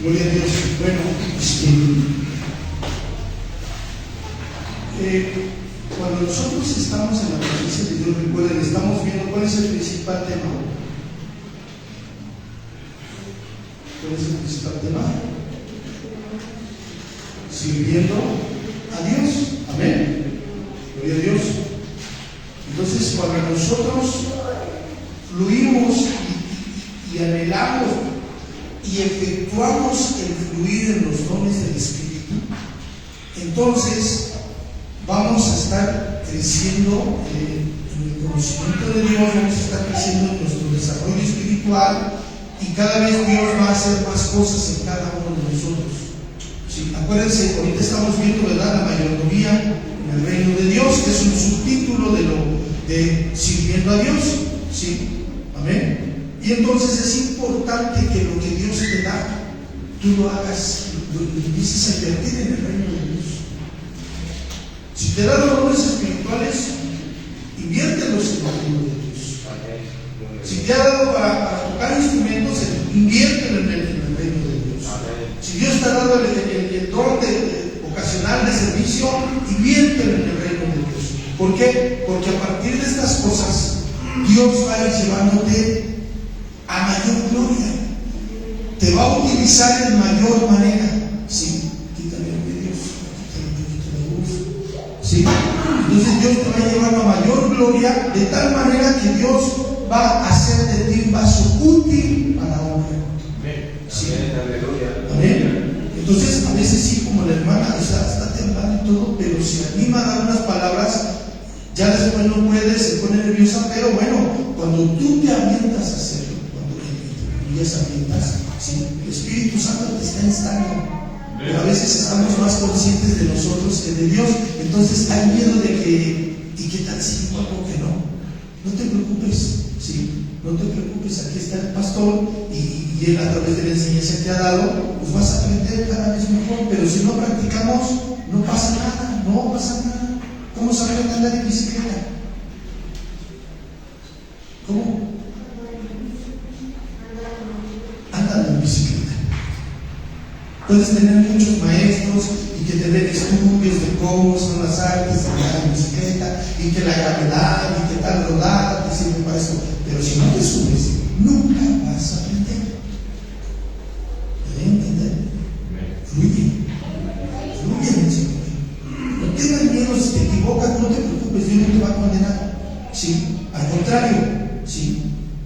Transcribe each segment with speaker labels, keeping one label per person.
Speaker 1: Gloria a Dios. Bueno, cuando nosotros estamos en la presencia de Dios, recuerden, estamos viendo cuál es el principal tema. ¿Cuál es el principal tema? Sirviendo a Dios. Amén. Gloria a Dios. Entonces, cuando nosotros fluimos y anhelamos y efectuamos el fluir en los dones del Espíritu, entonces vamos a estar creciendo en el conocimiento de Dios, vamos a estar creciendo en nuestro desarrollo espiritual, y cada vez Dios va a hacer más cosas en cada uno de nosotros. Sí, acuérdense, ahorita estamos viendo, ¿verdad?, la mayordomía en el reino de Dios, que es un subtítulo de sirviendo a Dios. Sí, amén. Y entonces es importante que lo que Dios te da, tú lo hagas, lo empieces a invertir en el reino de Dios. Si te da los dones espirituales, inviértelos en el reino de Dios. Si te ha dado para tocar instrumentos, inviértelo en el reino de Dios. Si Dios te ha dado el don ocasional de servicio, inviértelo en el reino de Dios. ¿Por qué? Porque a partir de estas cosas, Dios va a ir llevándote a mayor gloria, te va a utilizar en mayor manera. Sí, quítale de Dios, sí. Entonces Dios te va a llevar a mayor gloria, de tal manera que Dios va a hacer de ti un vaso útil para la obra. Sí. Amén. Entonces a veces sí, como la hermana está temblando y todo, pero se anima a dar unas palabras, ya después no puede, se pone nerviosa, pero bueno, cuando tú te avientas a hacerlo, ¿sí? El Espíritu Santo te está instando, pero a veces estamos más conscientes de nosotros que de Dios. Entonces hay miedo de que, ¿y qué tal si digo algo que no? No te preocupes, ¿sí? No te preocupes, aquí está el pastor y él, a través de la enseñanza que ha dado, pues vas a aprender cada vez mejor. Pero si no practicamos, no pasa nada, no pasa nada. ¿Cómo se aprende a andar en bicicleta? ¿Cómo? En bicicleta. Puedes tener muchos maestros y que te den estudios de cómo son las artes de andar en bicicleta y que la gravedad y que tal rodada te sirve para eso, pero si no te subes, nunca vas a aprender. ¿Pueden entender? Fluye en el Señor. No tengas miedo si te equivocas, no te preocupes, Dios no te va a condenar. Sí, al contrario, sí.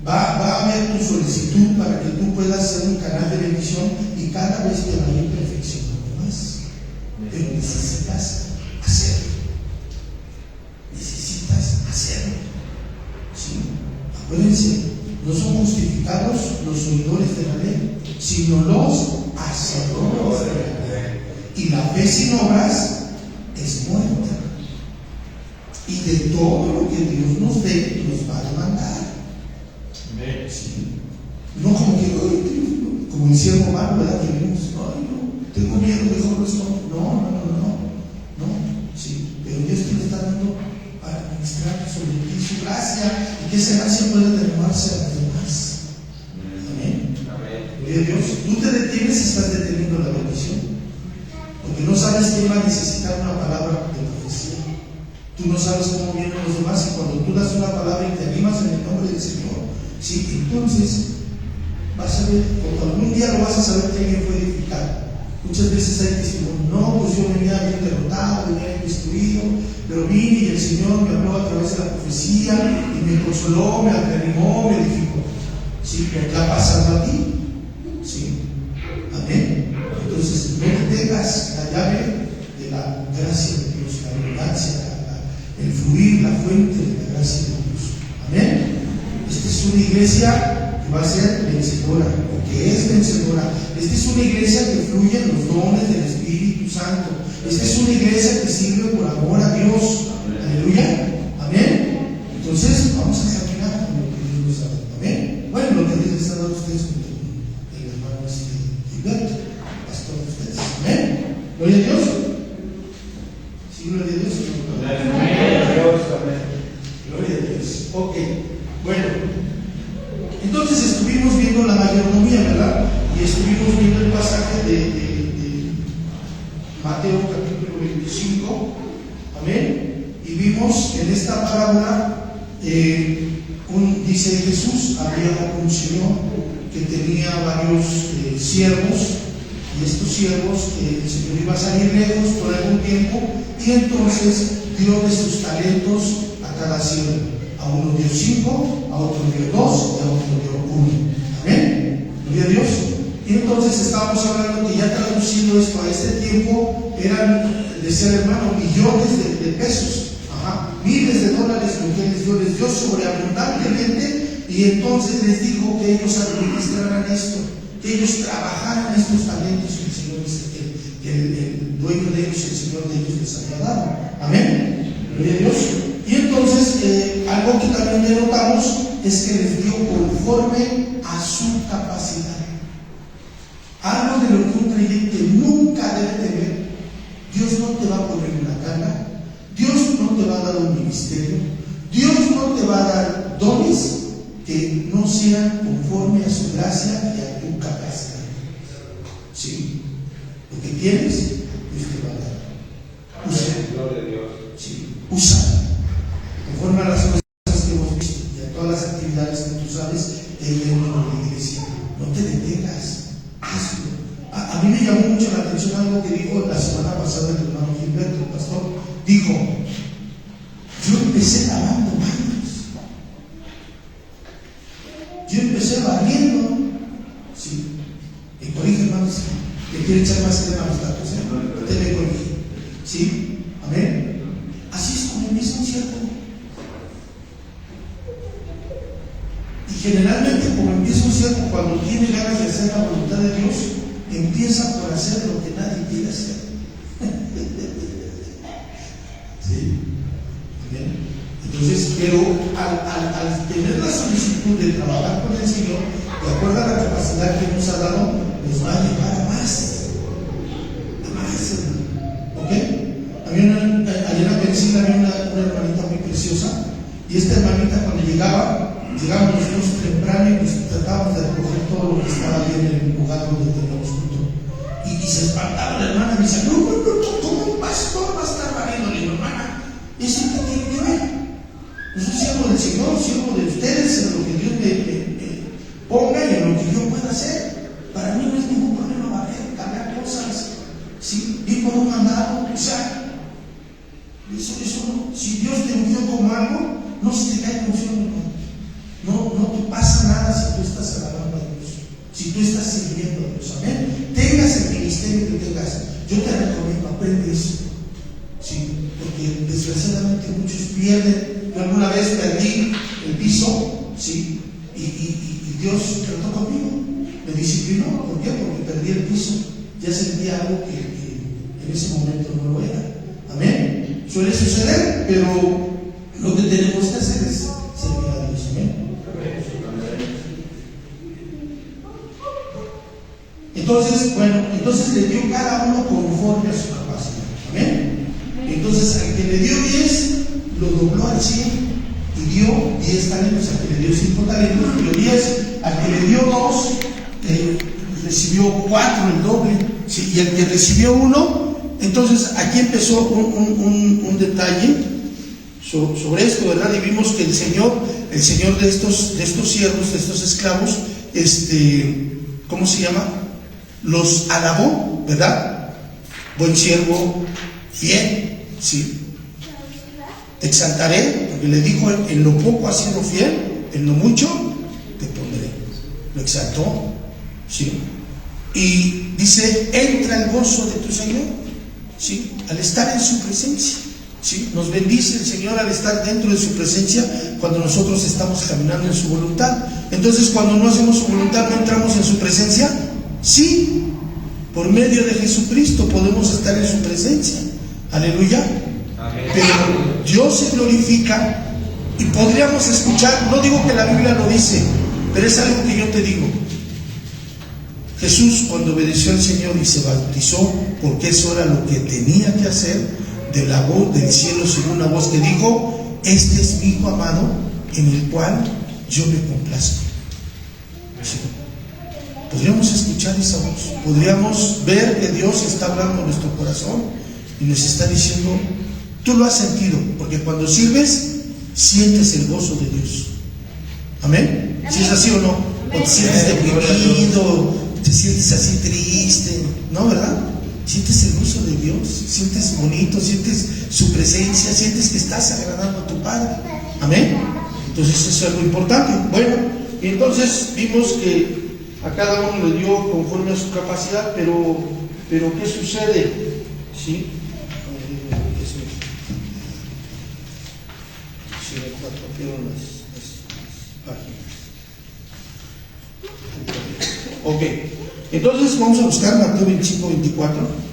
Speaker 1: Va a haber tu solicitud para que tú puedas ser un canal de bendición y cada vez te vaya perfeccionando más. Pero necesitas hacerlo. Necesitas hacerlo. ¿Sí? Acuérdense, no son justificados los oidores de la ley, sino los hacedores de la ley. Y la fe sin obras es muerta. Y de todo lo que Dios nos dé, nos va a demandar. Sí. No como que, como decía Román, ¿verdad? Que vimos, no, tengo miedo, mejor no estoy. No, sí, pero Dios te lo está dando para ministrar sobre ti su gracia y que esa gracia pueda derramarse a los demás. Amén. Gloria a Dios. Tú te detienes, estás deteniendo la bendición, porque no sabes quién va a necesitar una palabra de profecía. Tú no sabes cómo vienen los demás, y cuando tú das una palabra y te animas en el nombre del Señor, sí, entonces vas a ver, algún día lo vas a saber que alguien fue edificado. Muchas veces hay testimonio, no, pues yo venía bien derrotado, venía bien destruido, pero vine y el Señor me habló a través de la profecía y me consoló, me reanimó, me edificó. Sí, pero ¿qué ha pasado a ti? Sí, amén. Entonces no detengas la llave de la gracia de Dios, la abundancia, el fluir, la fuente de la gracia de Dios. Amén. Esta es una iglesia que va a ser vencedora, porque es vencedora. Esta es una iglesia que fluye en los dones del Espíritu Santo. Esta es una iglesia que sirve por amor a Dios. Aleluya. Amén. Entonces, vamos a caminar con lo que Dios nos ha dado. Amén. Bueno, lo que Dios les ha dado a ustedes con el hermano Gilberto, pastor de ustedes. Amén. Gloria a Dios. Sí, gloria a Dios. Gloria a Dios. Ok. Bueno, entonces estuvimos viendo la mayordomía, ¿verdad? Y estuvimos viendo el pasaje pasaje de Mateo capítulo 25, amén, y vimos que en esta parábola dice Jesús, había un señor que tenía varios siervos, y estos siervos, el Señor iba a salir lejos por algún tiempo, y entonces dio de sus talentos a cada siervo. A uno dio 5, a otro dio 2 y a otro dio 1. Amén. ¿Gloria a Dios? Y entonces estábamos hablando que ya traducido esto a este tiempo, eran, decía el hermano, millones de pesos. Miles de dólares lo que Dios les dio sobreabundantemente, y entonces les dijo que ellos administraran esto, que ellos trabajaran estos talentos que el Señor que el dueño de ellos, el Señor de ellos les había dado. Amén. Gloria a Dios. Y entonces algo que también notamos es que les dio conforme a su capacidad. Algo de lo que un creyente nunca debe tener. Dios no te va a poner una carga, Dios no te va a dar un ministerio, Dios no te va a dar dones que no sean conforme a su gracia y a tu capacidad. Sí, lo que tienes, Dios te va a dar. Usa. Sí, usa. Conforme a las cosas que hemos visto y a todas las actividades que tú sabes que hay dentro de la iglesia, no te detengas, hazlo. A mí me llamó mucho la atención algo que dijo la semana pasada el hermano Gilberto, el pastor. Dijo: yo empecé lavando baños, yo empecé barriendo. Sí, me corrige, hermano, si le quiere echar más crema a los tacos, usted me corrige. Sí, amén. Así es como empieza un siervo. Y generalmente, como empieza un siervo, cuando tiene ganas de hacer la voluntad de Dios, empieza por hacer lo que nadie quiere hacer. Sí. ¿Bien? Entonces, pero al tener la solicitud de trabajar con el Señor, de acuerdo a la capacidad que nos ha dado, nos va a llevar a más. A más. ¿Ok? Ayer en Pencil había una hermanita muy preciosa, y esta hermanita, cuando llegábamos nosotros temprano y pues tratábamos de recoger todo lo que estaba bien en el lugar donde teníamos culto. Y se espantaba la hermana y me dice: no, ¿cómo un pastor va a estar barriendo? Le digo: hermana, ¿eso qué tiene que ver? Yo soy siervo del Señor, siervo de ustedes, en lo que Dios me ponga y en lo que yo pueda hacer. Para mí no es ningún problema barrer, cargar cosas, ¿sí? Ir por un mandado, o sea, eso no. Si Dios te ungió como algo, no se te cae confiando, no te pasa nada si tú estás alabando a Dios, si tú estás sirviendo a Dios. Amén. Tengas el ministerio que tengas, yo te recomiendo, aprende eso. Sí, porque desgraciadamente muchos pierden. Yo alguna vez perdí el piso, sí, y Dios trató conmigo, me disciplinó. ¿Por qué? Porque perdí el piso. Ya sentía algo que en ese momento no lo era. Amén. Suele suceder, pero lo que tenemos que hacer es servir a Dios. Amén. Entonces le dio cada uno conforme a su capacidad. Amén. Entonces al que le dio 10, lo dobló al 100 y dio 10 talentos. Al que le dio 5 talentos, dio 10. Al que le dio 2, recibió 4, el doble. ¿Sí? Y al que recibió 1, entonces aquí empezó un detalle sobre esto, ¿verdad? Y vimos que el Señor de estos siervos, de estos esclavos, ¿cómo se llama? Los alabó, ¿verdad? Buen siervo, fiel, sí. Te exaltaré, porque le dijo: en lo poco has sido fiel, en lo mucho te pondré. Lo exaltó, sí. Y dice: entra el gozo de tu Señor, sí, al estar en su presencia. ¿Sí? Nos bendice el Señor al estar dentro de su presencia cuando nosotros estamos caminando en su voluntad. Entonces, cuando no hacemos su voluntad, ¿no entramos en su presencia? Sí, por medio de Jesucristo podemos estar en su presencia. Aleluya. Amén. Pero Dios se glorifica y podríamos escuchar, no digo que la Biblia lo dice, pero es algo que yo te digo. Jesús, cuando obedeció al Señor y se bautizó, porque eso era lo que tenía que hacer, de la voz del cielo según una voz que dijo: este es mi Hijo amado, en el cual yo me complazco. ¿Sí? podríamos escuchar esa voz, podríamos ver que Dios está hablando en nuestro corazón y nos está diciendo, tú lo has sentido, porque cuando sirves, sientes el gozo de Dios. Amén. Si es así o no, o te sientes deprimido, te sientes así triste, ¿no, verdad? Sientes el gozo de Dios, sientes bonito, sientes su presencia, sientes que estás agradando a tu Padre. Amén. Entonces eso es algo importante. Bueno, y entonces vimos que a cada uno le dio conforme a su capacidad, pero ¿qué sucede? ¿Sí? Sí, las páginas. Ok, entonces vamos a buscar Mateo 25, 24.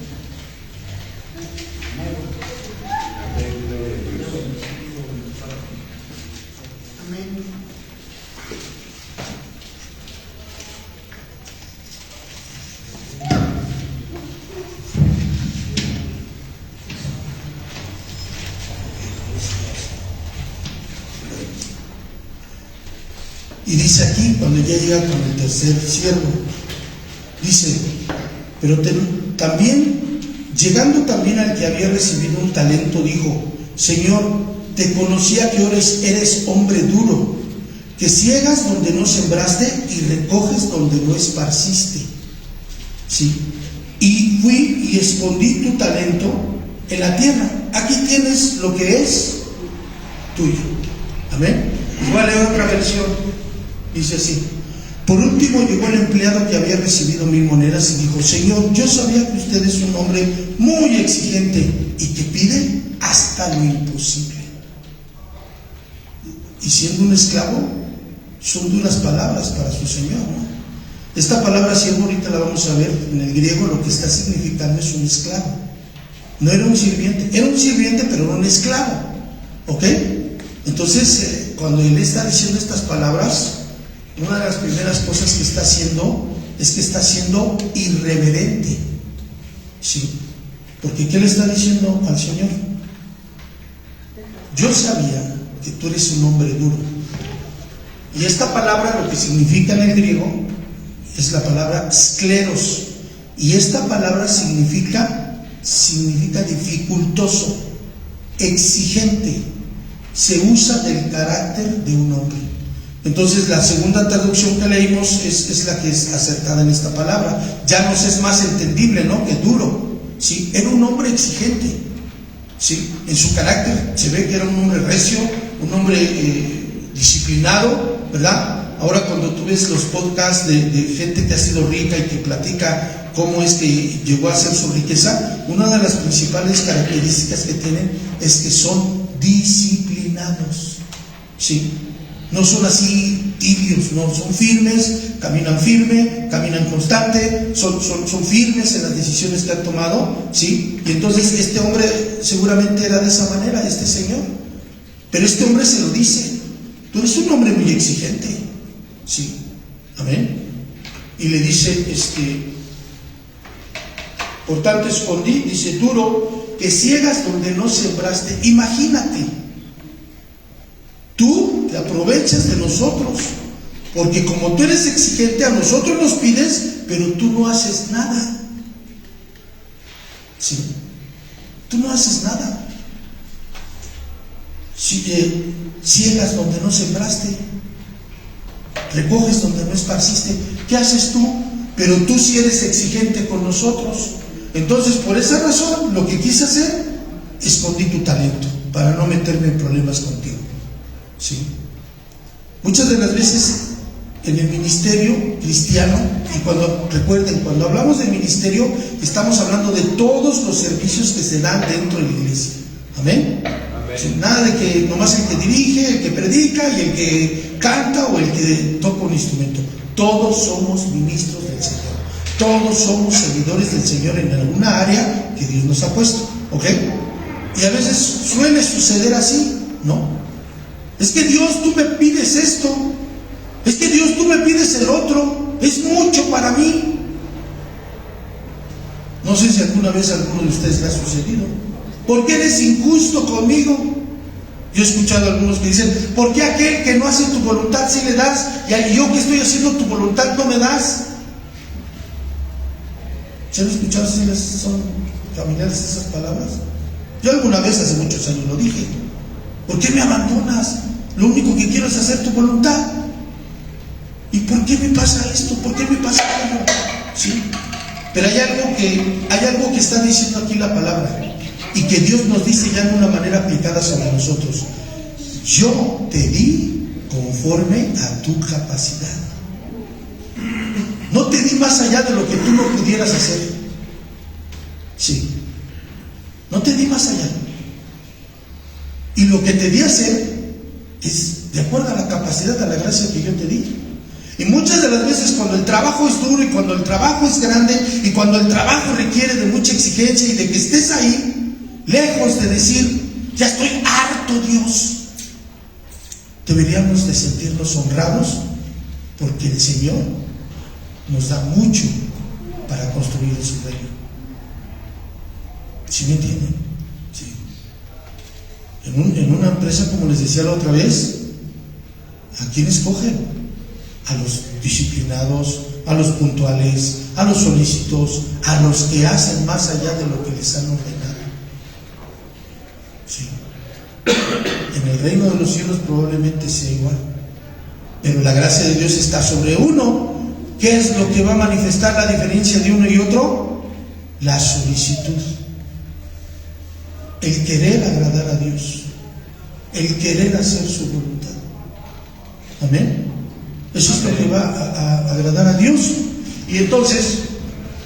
Speaker 1: Y dice aquí, cuando ya llega con el tercer siervo, dice, pero también, llegando también al que había recibido un talento, dijo, Señor, te conocía que eres hombre duro, que ciegas donde no sembraste y recoges donde no esparciste. ¿Sí? Y fui y escondí tu talento en la tierra. Aquí tienes lo que es tuyo. Amén. Voy a leer otra versión. Dice así, por último llegó el empleado que había recibido 1000 monedas y dijo, Señor, yo sabía que usted es un hombre muy exigente y que pide hasta lo imposible. Y siendo un esclavo, son duras palabras para su Señor, ¿no? Esta palabra siervo ahorita la vamos a ver en el griego, lo que está significando es un esclavo. No era un sirviente pero era un esclavo, ¿ok? Entonces, cuando él está diciendo estas palabras, una de las primeras cosas que está haciendo es que está siendo irreverente. Sí, porque ¿qué le está diciendo al Señor? Yo sabía que tú eres un hombre duro. Y esta palabra, lo que significa en el griego, es la palabra skleros. Y esta palabra significa dificultoso, exigente. Se usa del carácter de un hombre. Entonces la segunda traducción que leímos es la que es acertada en esta palabra. Ya nos es más entendible, ¿no? Que duro. ¿Sí? Era un hombre exigente. ¿Sí? En su carácter se ve que era un hombre recio, un hombre disciplinado, ¿verdad? Ahora cuando tú ves los podcasts de gente que ha sido rica y que platica cómo es que llegó a hacer su riqueza, una de las principales características que tienen es que son disciplinados. ¿Sí? No son así tibios, no, son firmes, caminan constante, son firmes en las decisiones que han tomado, ¿sí? Y entonces este hombre seguramente era de esa manera, este señor. Pero este hombre se lo dice, tú eres un hombre muy exigente, ¿sí? Amén. Y le dice, por tanto escondí, dice, duro, que ciegas donde no sembraste. Imagínate, tú te aprovechas de nosotros, porque como tú eres exigente, a nosotros nos pides, pero tú no haces nada. ¿Sí? Tú no haces nada. Ciegas donde no sembraste, recoges donde no esparciste. ¿Qué haces tú? Pero tú sí eres exigente con nosotros. Entonces, por esa razón, lo que quise hacer, escondí tu talento, para no meterme en problemas contigo. ¿Sí? Muchas de las veces en el ministerio cristiano, y cuando hablamos de ministerio, estamos hablando de todos los servicios que se dan dentro de la iglesia. Amén. Sí, nada de que nomás el que dirige, el que predica y el que canta o el que toca un instrumento. Todos somos ministros del Señor. Todos somos servidores del Señor en alguna área que Dios nos ha puesto. ¿Ok? Y a veces suele suceder así, ¿no? Es que Dios, tú me pides esto. Es que Dios, tú me pides el otro. Es mucho para mí. No sé si alguna vez a alguno de ustedes le ha sucedido. ¿Por qué eres injusto conmigo? Yo he escuchado a algunos que dicen, ¿por qué aquel que no hace tu voluntad sí le das? Y yo que estoy haciendo tu voluntad no me das? ¿Se han escuchado si les son familiares esas palabras? Yo alguna vez hace muchos años lo dije. ¿Por qué me abandonas? Lo único que quiero es hacer tu voluntad. ¿Y por qué me pasa esto? ¿Por qué me pasa aquello? ¿Sí? Pero hay algo que está diciendo aquí la palabra y que Dios nos dice ya de una manera aplicada sobre nosotros. Yo te di conforme a tu capacidad. No te di más allá de lo que tú no pudieras hacer. Sí. No te di más allá. Y lo que te di a hacer es de acuerdo a la capacidad, a la gracia que yo te di. Y muchas de las veces cuando el trabajo es duro y cuando el trabajo es grande y cuando el trabajo requiere de mucha exigencia y de que estés ahí, lejos de decir, ya estoy harto, Dios, deberíamos de sentirnos honrados porque el Señor nos da mucho para construir su reino. ¿Sí me entienden? Sí. En una empresa, como les decía la otra vez, ¿a quién escogen? A los disciplinados, a los puntuales, a los solícitos, a los que hacen más allá de lo que les han ordenado. Sí. En el reino de los cielos probablemente sea igual, pero la gracia de Dios está sobre uno. ¿Qué es lo que va a manifestar la diferencia de uno y otro? La solicitud, el querer agradar a Dios, el querer hacer su voluntad. Amén. Eso es lo que va a agradar a Dios. Y entonces,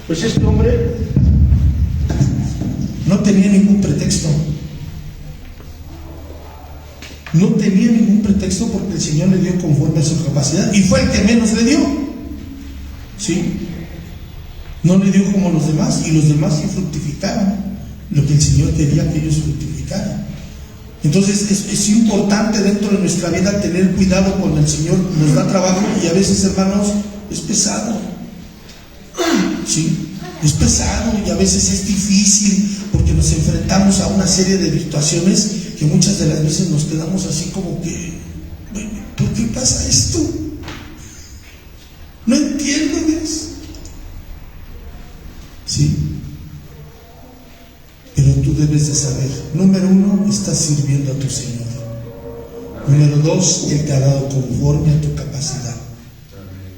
Speaker 1: pues este hombre no tenía ningún pretexto. No tenía ningún pretexto porque el Señor le dio conforme a su capacidad y fue el que menos le dio. ¿Sí? No le dio como los demás y los demás sí fructificaron lo que el Señor quería que ellos fructificaran. Entonces es importante dentro de nuestra vida tener cuidado cuando el Señor nos da trabajo y a veces, hermanos, es pesado. ¿Sí? Es pesado y a veces es difícil porque nos enfrentamos a una serie de situaciones que muchas de las veces nos quedamos así como que, ¿por qué pasa esto? No entiendo, Dios. ¿Sí? Pero tú debes de saber, número uno, estás sirviendo a tu Señor. Número dos, Él te ha dado conforme a tu capacidad.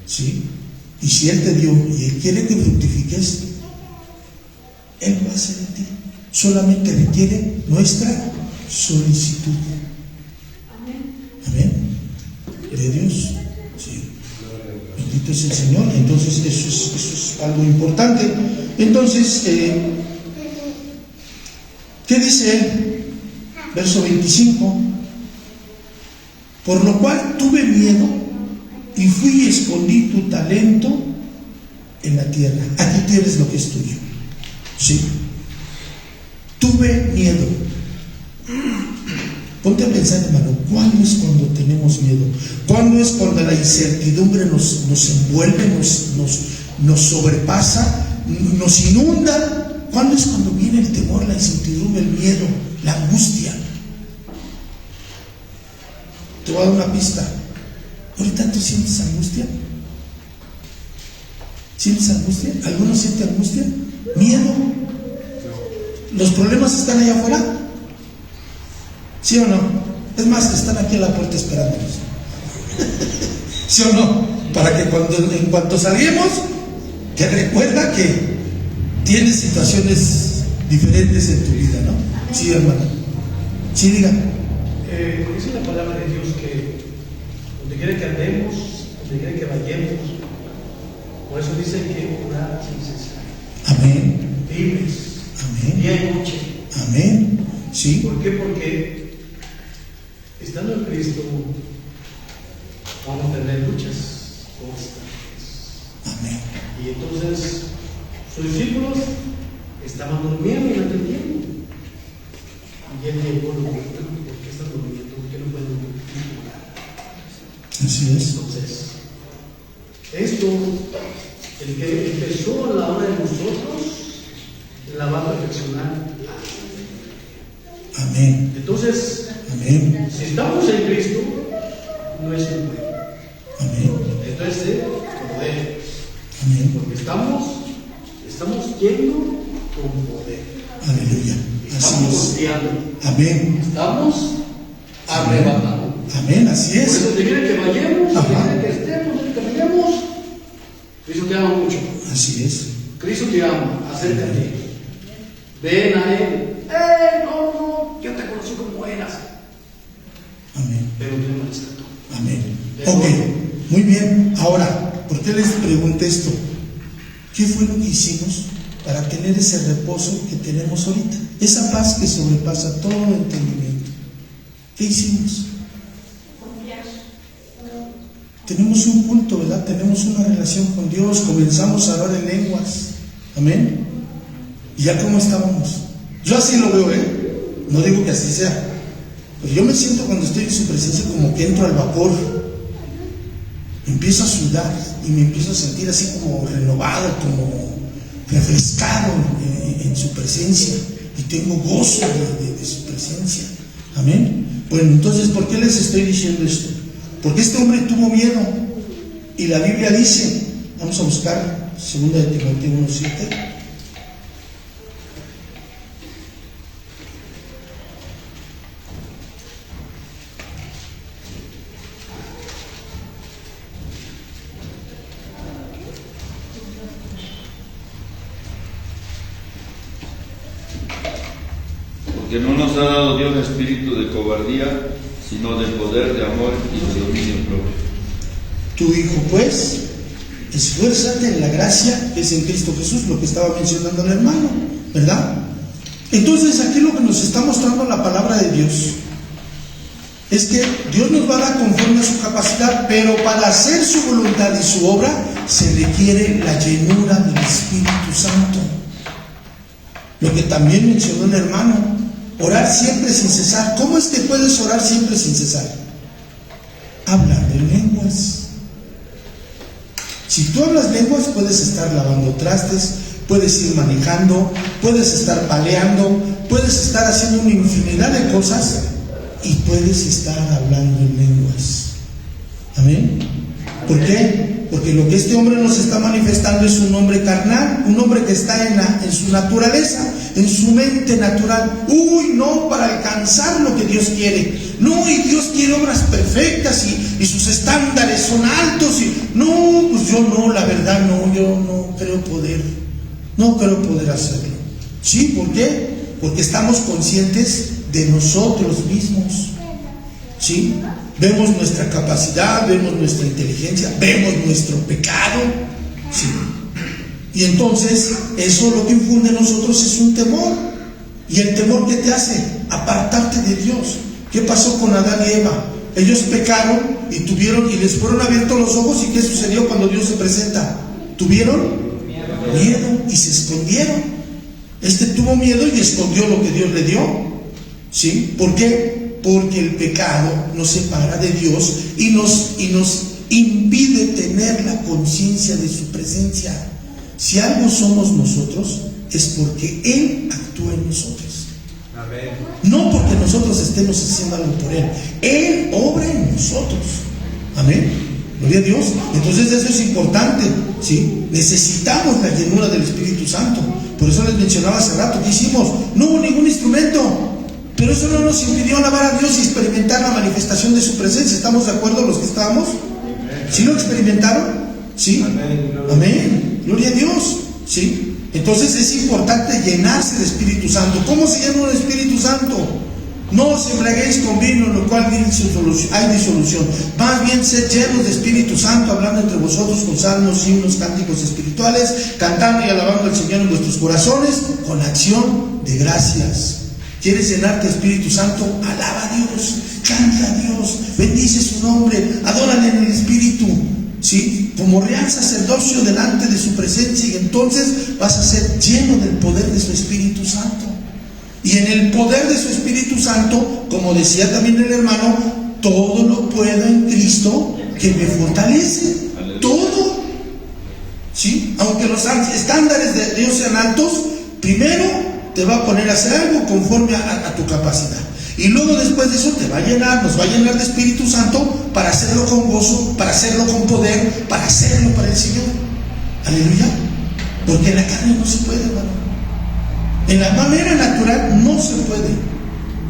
Speaker 1: ¿Sí? Y si Él te dio y Él quiere que fructifiques, Él va a hacer en ti. Solamente requiere nuestra solicitud. Amén. De Dios. Sí. Bendito es el Señor. Entonces eso es algo importante. Entonces, ¿qué dice él? Verso 25. Por lo cual tuve miedo y fui y escondí tu talento en la tierra. Aquí tienes lo que es tuyo. Sí. Tuve miedo. Ponte a pensar, hermano, ¿cuándo es cuando tenemos miedo? ¿Cuándo es cuando la incertidumbre nos envuelve, nos sobrepasa, nos inunda? ¿Cuándo es cuando viene el temor, la incertidumbre, el miedo, la angustia? Te voy a dar una pista. ¿Ahorita tú sientes angustia? ¿Sientes angustia? ¿Alguno siente angustia? ¿Miedo? ¿Los problemas están allá afuera? ¿Sí o no? Es más, están aquí a la puerta esperándonos. ¿Sí o no? Para que en cuanto salguemos, que recuerda que tienes situaciones diferentes en tu vida, ¿no? Sí, hermano. Sí, diga.
Speaker 2: Dice la palabra de Dios que donde quiera que andemos, donde quiera que vayamos, por eso dice que orar sin cesar.
Speaker 1: Amén.
Speaker 2: Libres.
Speaker 1: Amén.
Speaker 2: Día y noche.
Speaker 1: Amén. Sí.
Speaker 2: ¿Por qué? Porque estando en Cristo vamos a tener luchas constantes.
Speaker 1: Amén.
Speaker 2: Y entonces sus discípulos estaban durmiendo y no entendían. Y él llegó y dijo, ¿por qué están durmiendo? ¿Por qué no pueden orar?
Speaker 1: Así es.
Speaker 2: Entonces, esto, el que empezó a la hora de nosotros, la va a perfeccionar.
Speaker 1: Amén.
Speaker 2: Entonces,
Speaker 1: Amén.
Speaker 2: si estamos en Cristo, no es un juego.
Speaker 1: Amén.
Speaker 2: Entonces, poder.
Speaker 1: Amén.
Speaker 2: Porque estamos yendo con poder.
Speaker 1: Aleluya.
Speaker 2: Estamos
Speaker 1: Así
Speaker 2: confiando.
Speaker 1: es. Amén.
Speaker 2: Estamos arrebatando.
Speaker 1: Amén, así
Speaker 2: Por
Speaker 1: es.
Speaker 2: eso te quiere que vayamos,
Speaker 1: Ajá.
Speaker 2: te quiere que estemos, que caminemos. Cristo te ama mucho.
Speaker 1: Así es.
Speaker 2: Cristo te ama, acércate. Ven a Él. No, yo te conocí como eras.
Speaker 1: Amén.
Speaker 2: Pero tú me rescató.
Speaker 1: Amén. Ok, muy bien. Ahora, ¿por qué les pregunté esto? ¿Qué fue lo que hicimos para tener ese reposo que tenemos ahorita? Esa paz que sobrepasa todo entendimiento. ¿Qué hicimos? Tenemos un culto, ¿verdad? Tenemos una relación con Dios. Comenzamos a hablar en lenguas. Amén. ¿Y ya cómo estábamos? Yo así lo veo, no digo que así sea, pero yo me siento cuando estoy en su presencia como que entro al vapor, empiezo a sudar y me empiezo a sentir así como renovado, como refrescado en su presencia, y tengo gozo de su presencia. Amén. Bueno, entonces, ¿por qué les estoy diciendo esto? Porque este hombre tuvo miedo, y la Biblia dice, vamos a buscar 2 de Timoteo 1:7.
Speaker 3: Porque no nos ha dado Dios espíritu de cobardía, sino de poder, de amor y de dominio propio.
Speaker 1: Tu hijo, pues, esfuérzate en la gracia que es en Cristo Jesús, lo que estaba mencionando el hermano, ¿verdad? Entonces, aquí lo que nos está mostrando la palabra de Dios es que Dios nos va a dar conforme a su capacidad, pero para hacer su voluntad y su obra se requiere la llenura del Espíritu Santo. Lo que también mencionó el hermano, orar siempre sin cesar. ¿Cómo es que puedes orar siempre sin cesar? Hablar de lenguas. Si tú hablas lenguas, puedes estar lavando trastes, puedes ir manejando, puedes estar paleando, puedes estar haciendo una infinidad de cosas y puedes estar hablando en lenguas. Amén. ¿Por qué? Porque lo que este hombre nos está manifestando es un hombre carnal, un hombre que está en su naturaleza, en su mente natural. No, para alcanzar lo que Dios quiere. No, y Dios quiere obras perfectas y sus estándares son altos. No, pues yo no, la verdad no, yo no creo poder hacerlo. ¿Sí? ¿Por qué? Porque estamos conscientes de nosotros mismos. ¿Sí? Vemos nuestra capacidad, vemos nuestra inteligencia, vemos nuestro pecado. ¿Sí? Y entonces eso lo que infunde en nosotros es un temor. ¿Y el temor qué te hace? Apartarte de Dios. ¿Qué pasó con Adán y Eva? Ellos pecaron y les fueron abiertos los ojos. ¿Y qué sucedió cuando Dios se presenta? Tuvieron miedo y se escondieron. Tuvo miedo y escondió lo que Dios le dio. ¿Sí? ¿Por qué? Porque el pecado nos separa de Dios y nos impide tener la conciencia de su presencia. Si algo somos nosotros, es porque Él actúa en nosotros. Amén. No porque nosotros estemos haciendo algo por Él. Él obra en nosotros. Amén. Gloria a Dios. Entonces eso es importante, ¿sí? Necesitamos la llenura del Espíritu Santo. Por eso les mencionaba hace rato que hicimos. No hubo ningún instrumento. Pero eso no nos impidió alabar a Dios y experimentar la manifestación de su presencia. ¿Estamos de acuerdo los que estábamos? ¿Sí lo experimentaron? ¿Sí? Amén. Gloria a Dios. ¿Sí? Entonces es importante llenarse de Espíritu Santo. ¿Cómo se llena el Espíritu Santo? No os embriaguéis con vino, en lo cual hay disolución. Más bien sed llenos de Espíritu Santo, hablando entre vosotros con salmos, himnos, cánticos espirituales, cantando y alabando al Señor en vuestros corazones, con acción de gracias. ¿Quieres llenarte de Espíritu Santo? Alaba a Dios, canta a Dios, bendice su nombre, adórale en el Espíritu, ¿sí? Como real sacerdocio delante de su presencia, y entonces vas a ser lleno del poder de su Espíritu Santo. Y en el poder de su Espíritu Santo, como decía también el hermano, todo lo puedo en Cristo que me fortalece. Todo. ¿Sí? Aunque los estándares de Dios sean altos, primero te va a poner a hacer algo conforme a tu capacidad. Y luego después de eso te va a llenar, nos va a llenar de Espíritu Santo para hacerlo con gozo, para hacerlo con poder, para hacerlo para el Señor. Aleluya. Porque en la carne no se puede, hermano. En la manera natural no se puede.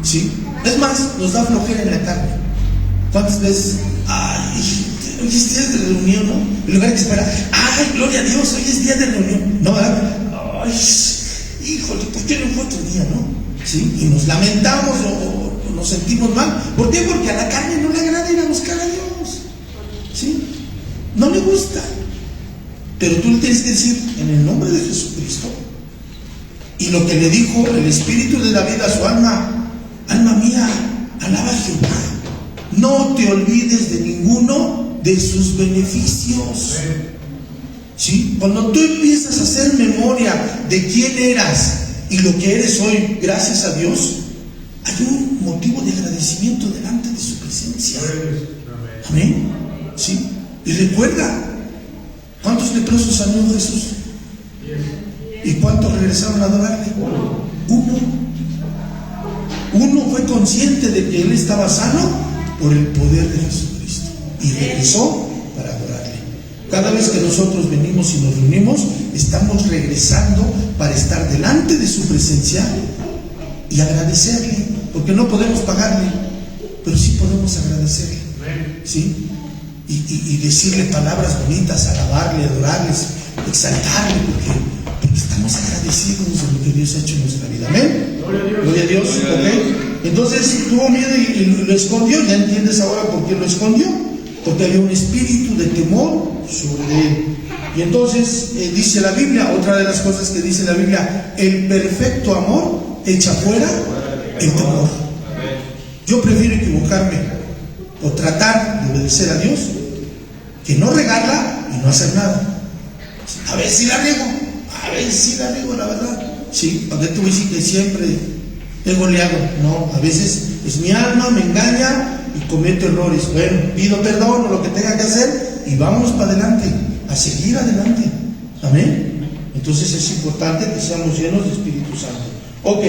Speaker 1: ¿Sí? Es más, nos da flojera en la carne. ¿Cuántas veces? Ay, hoy es día de reunión, ¿no? En lugar de esperar, ay, gloria a Dios, hoy es día de reunión. No, ¿verdad? Ay, híjole, ¿por qué no fue otro día, no? ¿Sí? Y nos lamentamos o nos sentimos mal. ¿Por qué? Porque a la carne no le agrada ir a buscar a Dios. ¿Sí? No le gusta. Pero tú le tienes que decir, en el nombre de Jesucristo. Y lo que le dijo el Espíritu de David a su alma: alma mía, alaba a Jehová. No te olvides de ninguno de sus beneficios. ¿Sí? Cuando tú empiezas a hacer memoria de quién eras y lo que eres hoy, gracias a Dios, hay un motivo de agradecimiento delante de su presencia. Amén. ¿Sí? Y recuerda, ¿cuántos leprosos sanó Jesús? ¿Y cuántos regresaron a adorarle? Uno fue consciente de que él estaba sano por el poder de Jesucristo y regresó para adorarle. Cada vez que nosotros venimos y nos reunimos, estamos regresando para estar delante de su presencia y agradecerle, porque no podemos pagarle, pero sí podemos agradecerle. ¿Sí? Y decirle palabras bonitas, alabarle, adorarles, exaltarle, porque estamos agradecidos de lo que Dios ha hecho en nuestra vida. Amén. Gloria a Dios. ¿Okay? Entonces tuvo miedo y lo escondió. Ya entiendes ahora por qué lo escondió, porque había un espíritu de temor sobre él. Y entonces dice la Biblia, otra de las cosas que dice la Biblia: el perfecto amor echa fuera el temor. Yo prefiero equivocarme o tratar de obedecer a Dios que no regarla y no hacer nada. A ver si la riego, la verdad. Sí, porque tú dices que siempre he goleado. No, a veces es mi alma, me engaña y cometo errores. Bueno, pido perdón o lo que tenga que hacer y vámonos para adelante, a seguir adelante. Amén. Entonces es importante que seamos llenos de Espíritu Santo. Ok,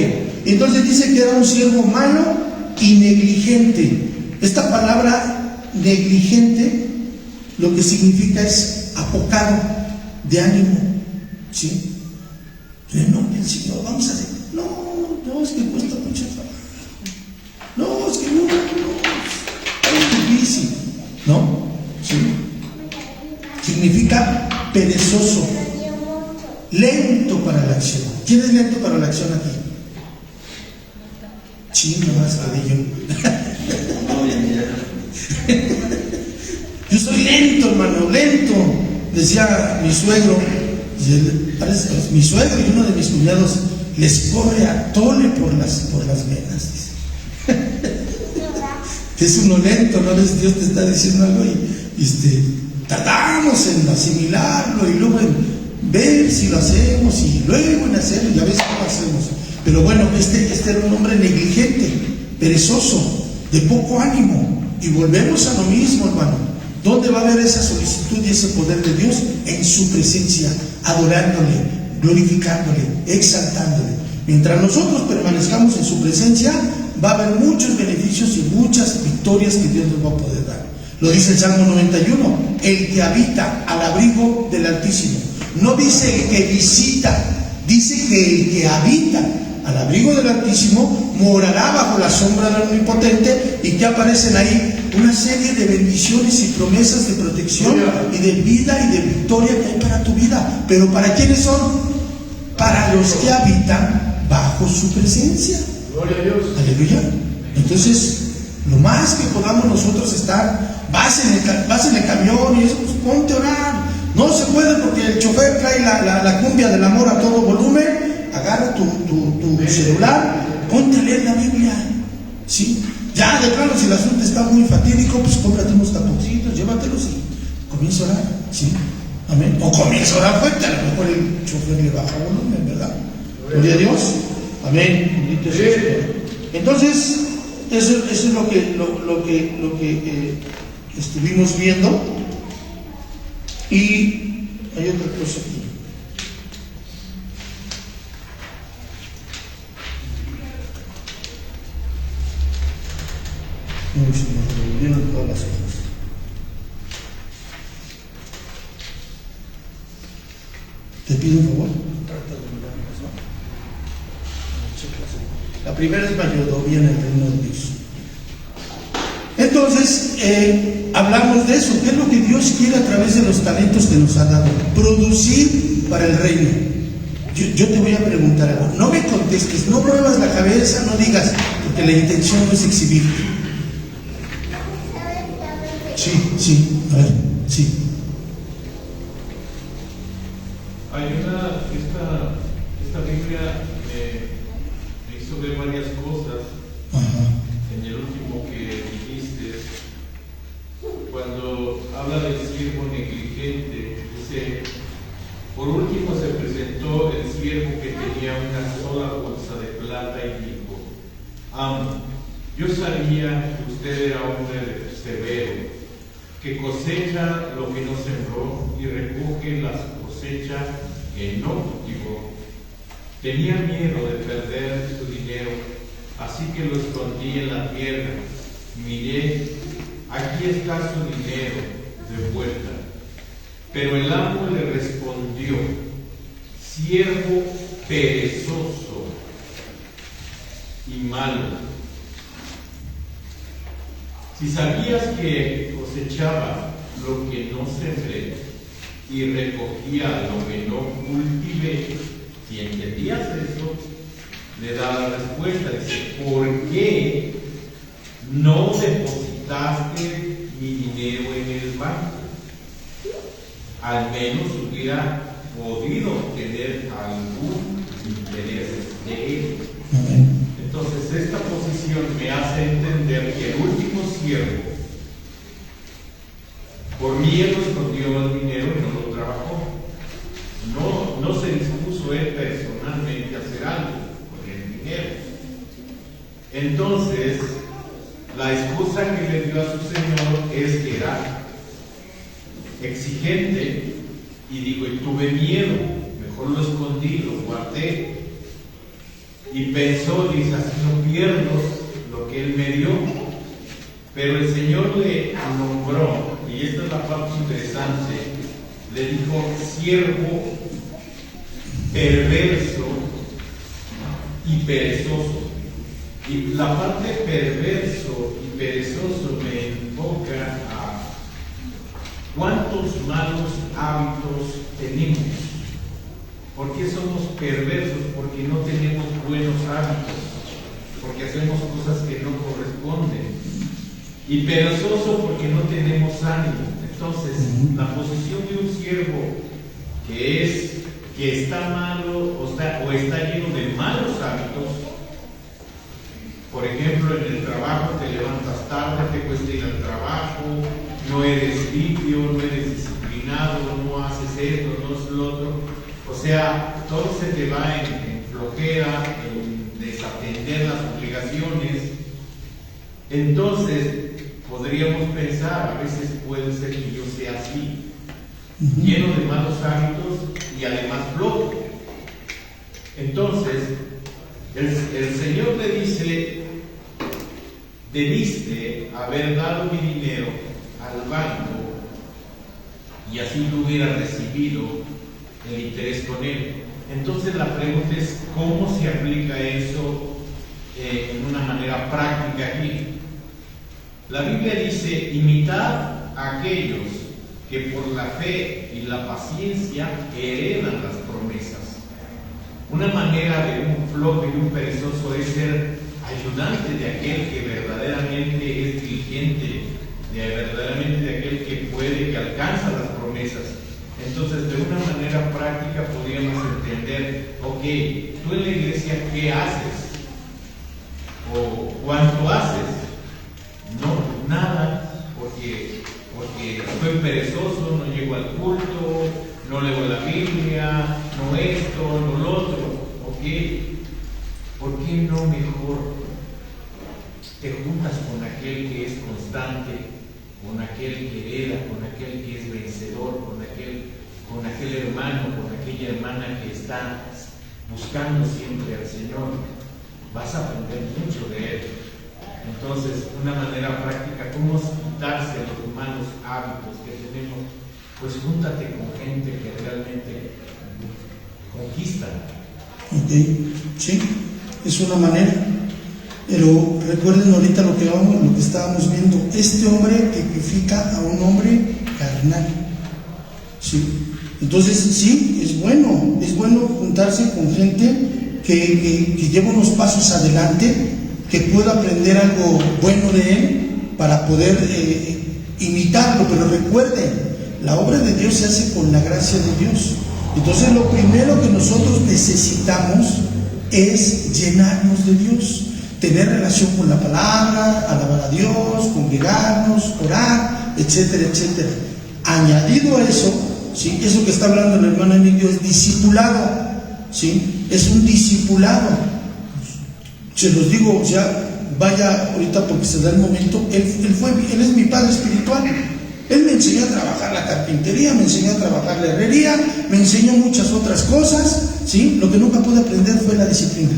Speaker 1: entonces dice que era un siervo malo y negligente. Esta palabra negligente lo que significa es apocado de ánimo. ¿Sí? En el nombre del Señor vamos a hacer. No, es que cuesta mucho trabajo. No, es que no. Es difícil. ¿No? ¿Sí? Significa perezoso, lento para la acción. ¿Quién es lento para la acción aquí? Sí, nomás que yo soy lento, hermano, lento. Decía mi suegro, mi suegro y uno de mis cuñados les corre a tole por las venas. Es uno lento, ¿no? Dios te está diciendo algo y tardamos en asimilarlo y luego en ver si lo hacemos y luego en hacerlo y a veces no lo hacemos. Pero bueno, este era un hombre negligente, perezoso, de poco ánimo. Y volvemos a lo mismo, hermano. ¿Dónde va a haber esa solicitud y ese poder de Dios? En su presencia, adorándole, glorificándole, exaltándole. Mientras nosotros permanezcamos en su presencia, va a haber muchos beneficios y muchas victorias que Dios nos va a poder dar. Lo dice el Salmo 91, el que habita al abrigo del Altísimo. No dice el que visita, dice que el que habita al abrigo del Altísimo morará bajo la sombra del Omnipotente. Y que aparecen ahí una serie de bendiciones y promesas de protección y de vida y de victoria que hay para tu vida. Pero ¿para quiénes son? Para los que habitan bajo su presencia.
Speaker 2: Gloria a Dios.
Speaker 1: Aleluya. Entonces, lo más que podamos nosotros estar, vas en el camión y eso, pues ponte a orar. No se puede porque el chofer trae la cumbia del amor a todo volumen. Agarra tu celular, ponte a leer la Biblia. ¿Sí? Ya de plano, si el asunto está muy fatídico, pues cómprate unos taponcitos, llévatelos y comienza a orar. ¿Sí? Amén. O comienza a orar fuerte, a lo mejor el chofer le baja volumen, ¿verdad? Gloria a Dios. Amén. Bendito sea el Señor. Entonces, eso es lo que estuvimos viendo. Y hay otra cosa aquí. No, se me olvidaron todas las cosas. pido un favor. La primera es mayordomía en el reino de Dios. Entonces, hablamos de eso. ¿Qué es lo que Dios quiere a través de los talentos que nos ha dado? Producir para el reino. Yo te voy a preguntar algo. No me contestes, no muevas la cabeza, no digas, porque la intención no es exhibirte. Sí, a ver, sí.
Speaker 4: Hay esta Biblia me hizo ver varias cosas.
Speaker 1: Ajá.
Speaker 4: En el último que dijiste, cuando habla del siervo negligente, dice: por último se presentó el siervo que tenía una sola bolsa de plata y dijo: amo, yo sabía que usted era hombre severo, que cosecha lo que no sembró y recoge las cosechas que no cultivó. Tenía miedo de perder su dinero, así que lo escondí en la tierra. Miré, aquí está su dinero de vuelta. Pero el amo le respondió: siervo perezoso y malo. Si sabías que cosechaba lo que no sembré y recogía lo que no cultivé, si entendías eso, le da la respuesta, dice: ¿por qué no depositaste mi dinero en el banco? Al menos hubiera podido obtener algún interés de él. Entonces esta posición me hace entender que el último siervo, por miedo, escondió el dinero y no lo trabajó. No se dispuso él personalmente a hacer algo con el dinero. Entonces, la excusa que le dio a su señor es que era exigente y dijo: y tuve miedo, mejor lo escondí, lo guardé. Y pensó, dice: así no pierdo lo que él me dio. Pero el Señor le nombró, y esta es la parte interesante, le dijo: siervo perverso y perezoso. Y la parte perverso y perezoso me enfoca a cuántos malos hábitos tenemos. ¿Por qué somos perversos? Porque no tenemos buenos hábitos, porque hacemos cosas que no corresponden. Y perezoso porque no tenemos ánimo. Entonces, la posición de un siervo que está malo o está lleno de malos hábitos, por ejemplo, en el trabajo te levantas tarde, te cuesta ir al trabajo, no eres limpio, no eres disciplinado, no haces esto, no haces lo otro. O sea, todo se te va en flojera, en desatender las obligaciones. Entonces, podríamos pensar, a veces puede ser que yo sea así, lleno de malos hábitos y además flojo. Entonces, el Señor le dice: debiste haber dado mi dinero al banco y así no hubiera recibido el interés con él. Entonces la pregunta es: ¿cómo se aplica eso en una manera práctica aquí? La Biblia dice: imitad a aquellos que por la fe y la paciencia heredan las promesas. Una manera de un flojo y un perezoso es ser ayudante de aquel que verdaderamente es diligente, verdaderamente de aquel que puede, que alcanza las promesas. Entonces, de una manera práctica podríamos entender: ok, tú en la iglesia, ¿qué haces? ¿O cuánto haces? No, nada, porque soy perezoso, no llego al culto, no leo la Biblia, no esto, no lo otro. Ok, ¿por qué no mejor te juntas con aquel que es constante, con aquel que hereda, con aquel que es vencedor, con aquel hermano, con aquella hermana que está buscando siempre al Señor? Vas a aprender mucho de él. Entonces, una manera práctica, ¿cómo quitarse los malos hábitos que tenemos? Pues júntate con gente que realmente conquistan.
Speaker 1: Ok, sí, es una manera. Pero recuerden ahorita lo que estábamos viendo. Este hombre tipifica a un hombre carnal. Sí. Entonces, sí, es bueno juntarse con gente que lleva unos pasos adelante, que pueda aprender algo bueno de él para poder imitarlo. Pero recuerden, la obra de Dios se hace con la gracia de Dios. Entonces, lo primero que nosotros necesitamos es llenarnos de Dios, tener relación con la palabra, alabar a Dios, congregarnos, orar, etcétera, etcétera. Añadido a eso, ¿sí? Eso que está hablando el hermano Emilio es discipulado, ¿sí? Es un discipulado. Se los digo, vaya ahorita porque se da el momento. Él es mi padre espiritual. Él me enseñó a trabajar la carpintería, me enseñó a trabajar la herrería, me enseñó muchas otras cosas, ¿sí? Lo que nunca pude aprender fue la disciplina.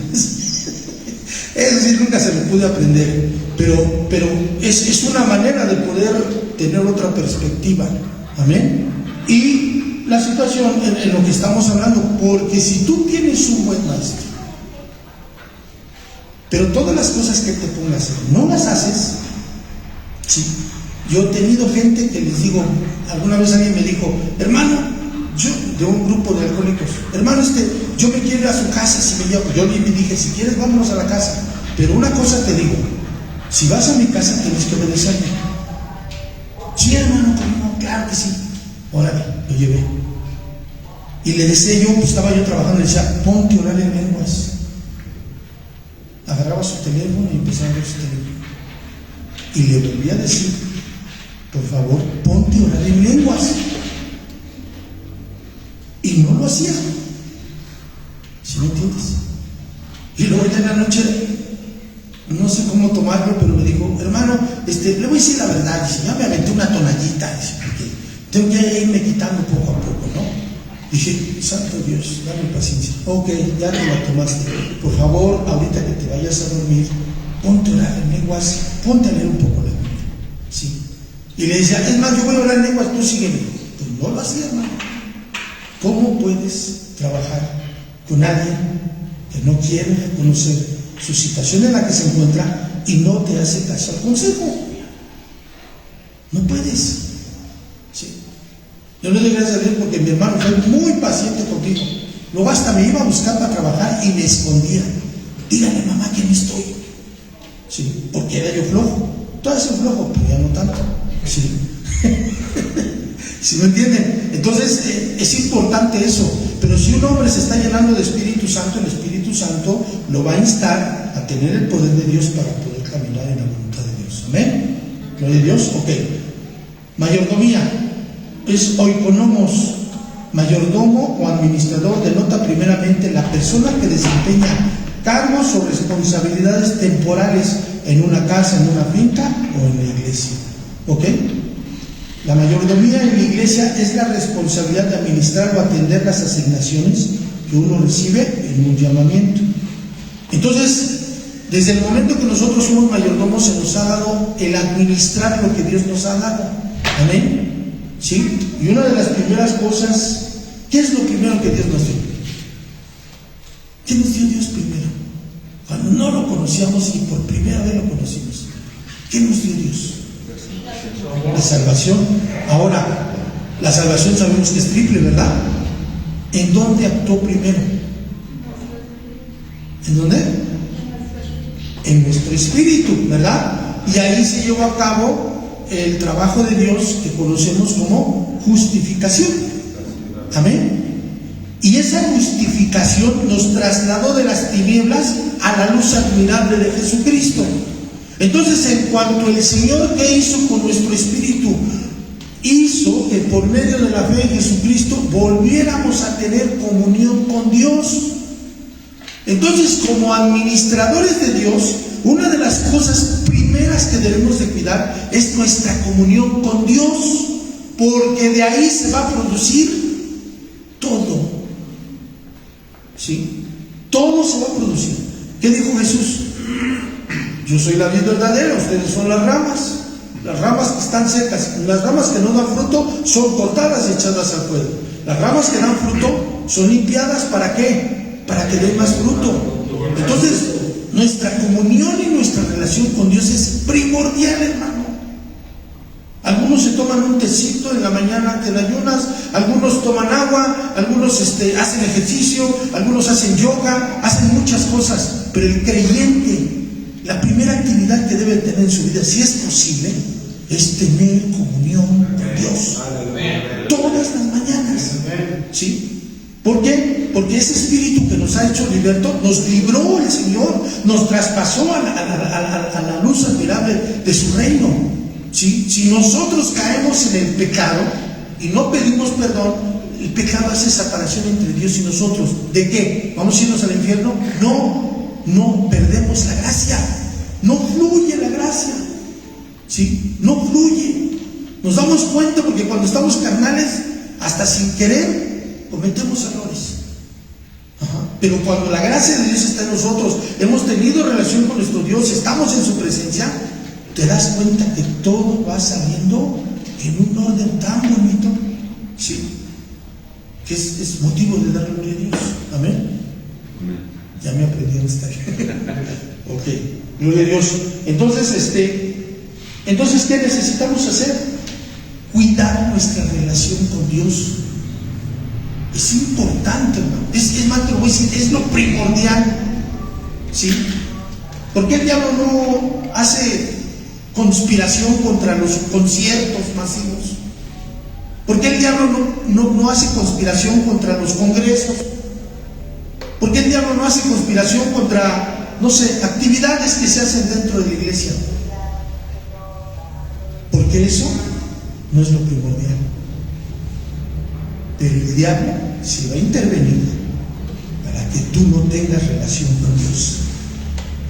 Speaker 1: Eso sí, nunca se lo pude aprender, pero es una manera de poder tener otra perspectiva. Amén. Y la situación en lo que estamos hablando, porque si tú tienes un buen maestro, pero todas las cosas que te ponga a hacer no las haces, sí. Yo he tenido gente que les digo, alguna vez alguien me dijo, hermano, yo, de un grupo de alcohólicos, hermano, yo me quiero ir a su casa, si me llevo. Yo le dije, si quieres vámonos a la casa, pero una cosa te digo, si vas a mi casa tienes que obedecerme. Sí, hermano, no, claro que sí. Órale, lo llevé. Y le decía yo, pues estaba yo trabajando, le decía, ponte a orar en lenguas. Agarraba su teléfono y empezaba a ver su teléfono. Y le volví a decir, por favor, ponte a orar en lenguas. Y no lo hacía. ¿Sí me entiendes? Y luego ya en la noche, no sé cómo tomarlo, pero me dijo, hermano, le voy a decir la verdad. Dice, ya me aventé una tonallita, dice, porque tengo que irme quitando poco a poco, ¿no? Dije, santo Dios, dame paciencia. Ok, ya te la tomaste. Por favor, ahorita que te vayas a dormir, ponte a orar en lenguas, ponte a leer un poco la Biblia. Sí. Y le decía, es más, yo voy a orar en lenguas, tú sígueme. Pues no lo hacía, hermano. ¿Cómo puedes trabajar con alguien que no quiere reconocer su situación en la que se encuentra y no te hace caso al consejo? No puedes. ¿Sí? Yo le doy gracias a Dios porque mi hermano fue muy paciente conmigo. Luego hasta me iba a buscar para trabajar y me escondía. Dígale, mamá, que no estoy. ¿Sí? Porque era yo flojo. Todavía soy flojo, pero ya no tanto. ¿Sí? ¿Sí me entienden? Entonces es importante eso. Pero si un hombre se está llenando de Espíritu Santo, el Espíritu Santo lo va a instar a tener el poder de Dios para poder caminar en la voluntad de Dios. ¿Amén? ¿Gloria a Dios? Ok. Mayordomía es oikonomos. Mayordomo o administrador denota primeramente la persona que desempeña cargos o responsabilidades temporales en una casa, en una finca o en la iglesia. ¿Ok? La mayordomía en la iglesia es la responsabilidad de administrar o atender las asignaciones que uno recibe en un llamamiento. Entonces, desde el momento que nosotros somos mayordomos, se nos ha dado el administrar lo que Dios nos ha dado. ¿Amén? ¿Sí? Y una de las primeras cosas, ¿qué es lo primero que Dios nos dio? ¿Qué nos dio Dios primero? Cuando no lo conocíamos y por primera vez lo conocimos, ¿qué nos dio Dios? La salvación. Ahora, la salvación sabemos que es triple, ¿verdad? ¿En dónde actuó primero? ¿En dónde? En nuestro espíritu, ¿verdad? Y ahí se llevó a cabo el trabajo de Dios que conocemos como justificación. Amén. Y esa justificación nos trasladó de las tinieblas a la luz admirable de Jesucristo. Entonces, en cuanto el Señor, ¿qué hizo con nuestro espíritu? Hizo que por medio de la fe en Jesucristo volviéramos a tener comunión con Dios. Entonces, como administradores de Dios, una de las cosas primeras que debemos de cuidar es nuestra comunión con Dios, porque de ahí se va a producir todo. ¿Sí? Todo se va a producir. ¿Qué dijo Jesús? Yo soy la vid verdadera, ustedes son las ramas que están secas. Las ramas que no dan fruto son cortadas y echadas al fuego. Las ramas que dan fruto son limpiadas, ¿para qué? Para que den más fruto. Entonces, nuestra comunión y nuestra relación con Dios es primordial, hermano. Algunos se toman un tecito en la mañana antes de ayunas, algunos toman agua, algunos hacen ejercicio, algunos hacen yoga, hacen muchas cosas, pero el creyente, la primera actividad que debe tener en su vida, si es posible, es tener comunión con Dios. Todas las mañanas. ¿Sí? ¿Por qué? Porque ese espíritu que nos ha hecho libertos, nos libró el Señor, nos traspasó a la luz admirable de su reino. ¿Sí? Si nosotros caemos en el pecado y no pedimos perdón, el pecado hace separación entre Dios y nosotros. ¿De qué? ¿Vamos a irnos al infierno? No perdemos la gracia, no fluye la gracia, ¿sí? No fluye. Nos damos cuenta porque cuando estamos carnales, hasta sin querer, cometemos errores. Pero cuando la gracia de Dios está en nosotros, hemos tenido relación con nuestro Dios, estamos en su presencia, te das cuenta que todo va saliendo en un orden tan bonito, ¿sí? Que es motivo de dar gloria a Dios. Amén. Ya me aprendí a estar. Ok, gloria a Dios. Entonces, ¿qué necesitamos hacer? Cuidar nuestra relación con Dios. Es importante, hermano. Es más, te lo voy a decir, es lo primordial. ¿Sí? ¿Por qué el diablo no hace conspiración contra los conciertos masivos? ¿Por qué el diablo no hace conspiración contra los congresos? ¿Por qué el diablo no hace conspiración contra, no sé, actividades que se hacen dentro de la iglesia? Porque eso no es lo primordial. Pero el diablo se va a intervenir para que tú no tengas relación con Dios.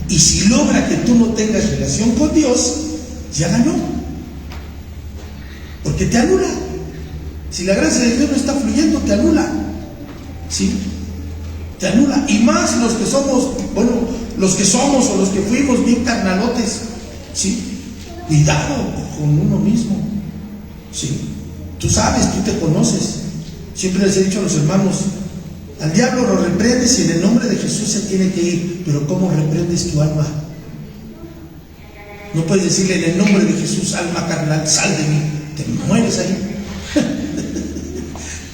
Speaker 1: Y si logra que tú no tengas relación con Dios, ya ganó. Porque te anula. Si la gracia de Dios no está fluyendo, te anula. ¿Sí? Te anula. Y más los que somos o los que fuimos bien carnalotes. ¿Sí? Cuidado con uno mismo. ¿Sí? Tú sabes, tú te conoces. Siempre les he dicho a los hermanos, al diablo lo reprendes y en el nombre de Jesús se tiene que ir. Pero ¿cómo reprendes tu alma? No puedes decirle en el nombre de Jesús, alma carnal, sal de mí. Te mueres ahí.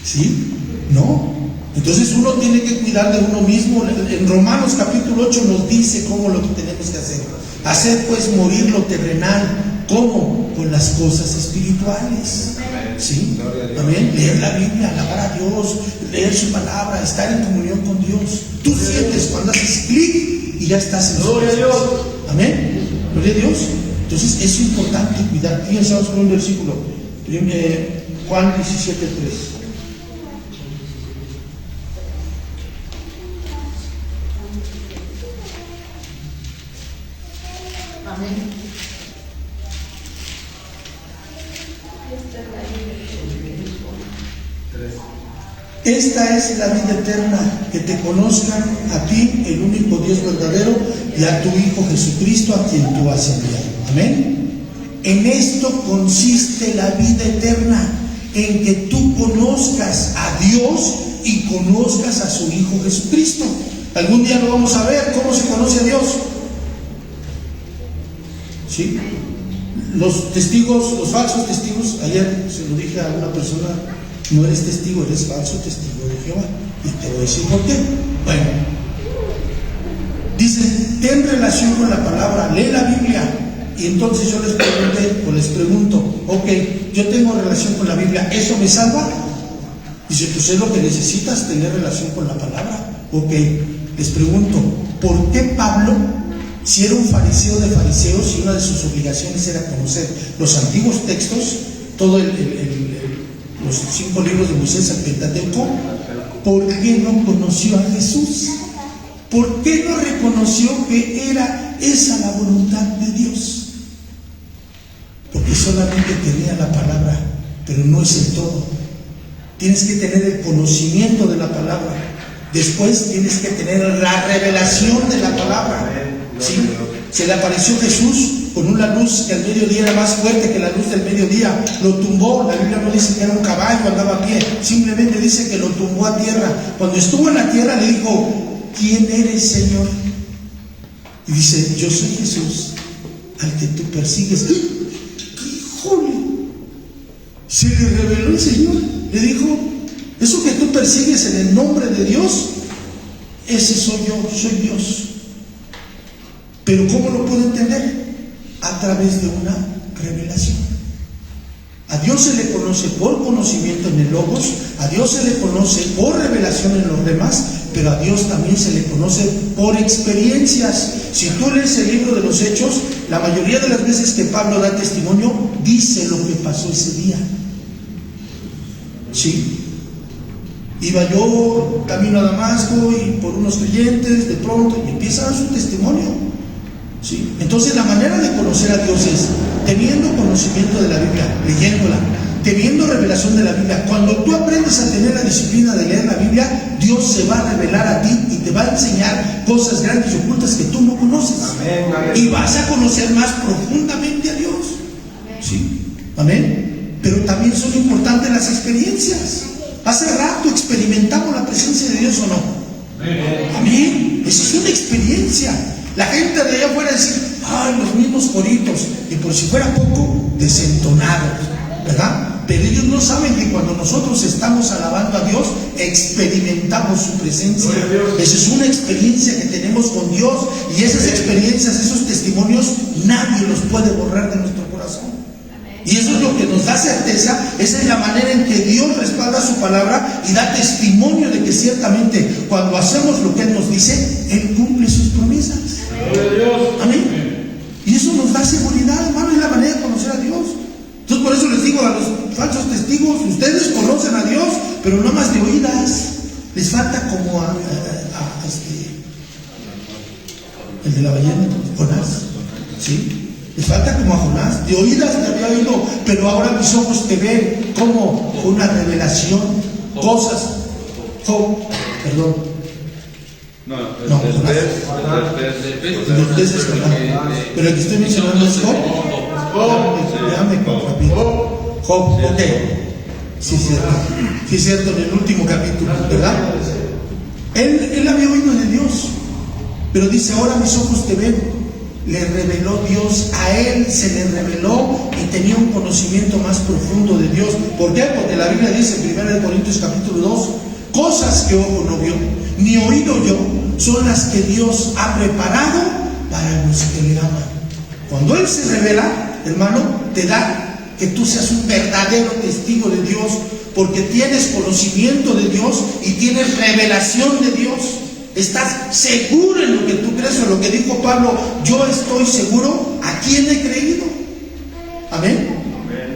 Speaker 1: ¿Sí? No. Entonces uno tiene que cuidar de uno mismo. En Romanos capítulo 8 nos dice cómo lo que tenemos que hacer. Hacer pues morir lo terrenal. ¿Cómo? Con las cosas espirituales. ¿Sí? Amén. Leer la Biblia, alabar a Dios, leer su palabra, estar en comunión con Dios. Tú sientes cuando haces clic y ya estás en su presencia. Amén. Gloria a Dios. Entonces es importante cuidar. Fíjense, vamos con un versículo. Juan 17:3.
Speaker 5: Amén.
Speaker 1: Esta es la vida eterna, que te conozcan a ti, el único Dios verdadero, y a tu Hijo Jesucristo, a quien tú has enviado. Amén. En esto consiste la vida eterna, en que tú conozcas a Dios y conozcas a su Hijo Jesucristo. Algún día lo vamos a ver, ¿cómo se conoce a Dios? ¿Sí? Los testigos, los falsos testigos, ayer se lo dije a una persona, no eres testigo, eres falso testigo de Jehová. Y te voy a decir por qué. Bueno, dice, ten relación con la palabra, lee la Biblia. Y entonces yo les pregunto, ok, yo tengo relación con la Biblia, ¿eso me salva? Dice, pues es lo que necesitas, tener relación con la palabra. Ok, les pregunto, ¿por qué Pablo, si era un fariseo de fariseos y una de sus obligaciones era conocer los antiguos textos, todo los 5 libros de Moisés, el Pentateuco, ¿por qué no conoció a Jesús? ¿Por qué no reconoció que era esa la voluntad de Dios? Porque solamente tenía la palabra, pero no es el todo. Tienes que tener el conocimiento de la palabra. Después tienes que tener la revelación de la palabra. ¿sí? Se le apareció Jesús con una luz que al mediodía era más fuerte que la luz del mediodía. Lo tumbó. La Biblia no dice que era un caballo, andaba a pie. Simplemente dice que lo tumbó a tierra. Cuando estuvo en la tierra le dijo: ¿quién eres, Señor? Y dice: yo soy Jesús, al que tú persigues. ¡Híjole! Se le reveló el Señor. Le dijo: eso que tú persigues en el nombre de Dios, ese soy yo, soy Dios. Pero ¿cómo lo puedo entender? A través de una revelación. A Dios se le conoce por conocimiento en el Logos, a Dios se le conoce por revelación en los demás, pero a Dios también se le conoce por experiencias. Si tú lees el libro de los Hechos, la mayoría de las veces que Pablo da testimonio, dice lo que pasó ese día. ¿Sí? Iba yo camino a Damasco y por unos creyentes, de pronto, y empieza a dar su testimonio. ¿Sí? Entonces la manera de conocer a Dios es teniendo conocimiento de la Biblia, leyéndola, teniendo revelación de la Biblia. Cuando tú aprendes a tener la disciplina de leer la Biblia, Dios se va a revelar a ti y te va a enseñar cosas grandes y ocultas que tú no conoces.
Speaker 6: Amén, amén.
Speaker 1: Y vas a conocer más profundamente a Dios. ¿Sí? Amén. Pero también son importantes las experiencias. Hace rato experimentamos la presencia de Dios, ¿o no? Amén. Esa es una experiencia. La gente de allá afuera dice: ay, los mismos coritos, y por si fuera poco, desentonados, ¿verdad? Pero ellos no saben que cuando nosotros estamos alabando a Dios, experimentamos su presencia. Esa es una experiencia que tenemos con Dios, y esas experiencias, esos testimonios, nadie los puede borrar de nuestro corazón. Y eso es lo que nos da certeza. Esa es la manera en que Dios respalda su palabra y da testimonio de que ciertamente cuando hacemos lo que Él nos dice, Él cumple sus promesas. Amén. Y eso nos da seguridad, hermano, es la manera de conocer a Dios. Entonces por eso les digo a los falsos testigos: ustedes conocen a Dios, pero no más de oídas. Les falta como el de la ballena, Jonás. ¿Sí? Les falta como a Jonás. De oídas te había oído, pero ahora mis ojos te ven. Como una revelación, cosas. Perdón.
Speaker 3: No,
Speaker 1: No,
Speaker 3: el
Speaker 1: Jonás. El del pez es Jonás. Pero el que estoy mencionando es Job. Déjame rápido. Job, ok. Sí, es cierto. Sí, es cierto, en el último capítulo, ¿verdad? Él había oído de Dios, pero dice: ahora mis ojos te ven. Le reveló Dios, a él se le reveló y tenía un conocimiento más profundo de Dios. ¿Por qué? Porque la Biblia dice en 1 Corintios capítulo 2: cosas que ojo no vio, ni oído yo, son las que Dios ha preparado para los que le aman. Cuando Él se revela, hermano, te da que tú seas un verdadero testigo de Dios, porque tienes conocimiento de Dios y tienes revelación de Dios. Estás seguro en lo que tú crees, o lo que dijo Pablo: yo estoy seguro a quién he creído. Amén.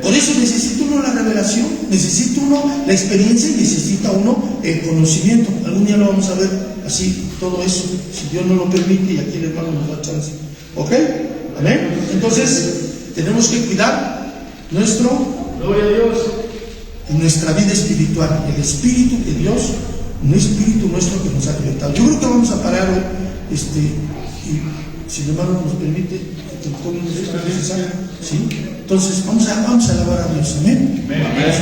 Speaker 1: Por eso necesita uno la revelación, necesita uno la experiencia y necesita uno el conocimiento. Algún día lo vamos a ver así, todo eso, si Dios no lo permite, y aquí el hermano nos da chance. ¿Ok? Amén. Entonces tenemos que cuidar
Speaker 2: Gloria a Dios.
Speaker 1: nuestra vida espiritual, el espíritu que Dios, un espíritu nuestro que nos ha libertado. Yo creo que vamos a parar hoy, y si el hermano nos permite, que tome un ¿sí? Entonces vamos a alabar a Dios. Amén.
Speaker 3: Amén.